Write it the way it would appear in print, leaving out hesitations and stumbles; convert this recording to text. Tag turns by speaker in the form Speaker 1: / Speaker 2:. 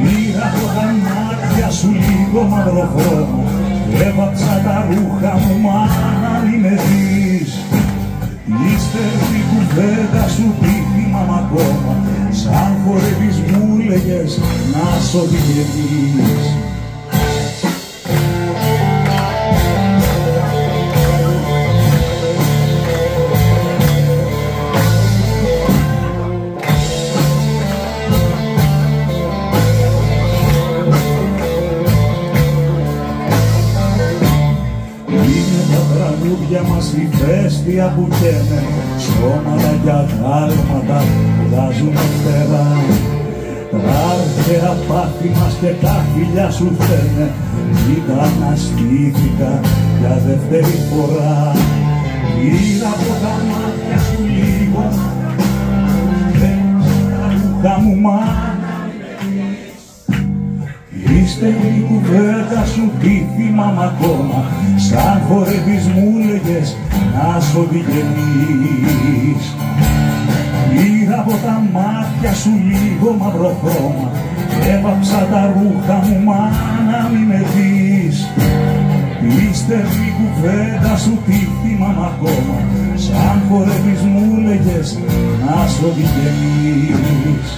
Speaker 1: Πήρα από τα μάτια σου λίγο μαύρο χρώμα, έβαψα τα ρούχα μου, μάνα μη με δεις. Ύστερη κουβέντα σου τι θυμάμαι ακόμα, σαν χορεύεις μου λέγες να σ' οδηγηθείς. Για μας ηφαίστεια που καίνε, στόματα κι αγάλματα που βγάζουν φτερά. Τα αρχαία πάθη μας και τα φιλιά σου φαίνε, ικαναστήθηκα για δεύτερη φορά. Πήρα από τα μάτια σου λίγο, πέρασα τα ρούχα μου μάνα. Ύστερη κουβέντα σου τι θυμάμαι ακόμα, σαν χορεύεις μου λέγες να σ' οδηγηθείς. Πήρα από τα μάτια σου λίγο μαύρο χρώμα, έβαψα τα ρούχα μου μάνα μη με δεις. Ύστερη κουβέντα σου τι θυμάμαι ακόμα, σαν χορεύεις μου λέγες να σ' οδηγηθείς.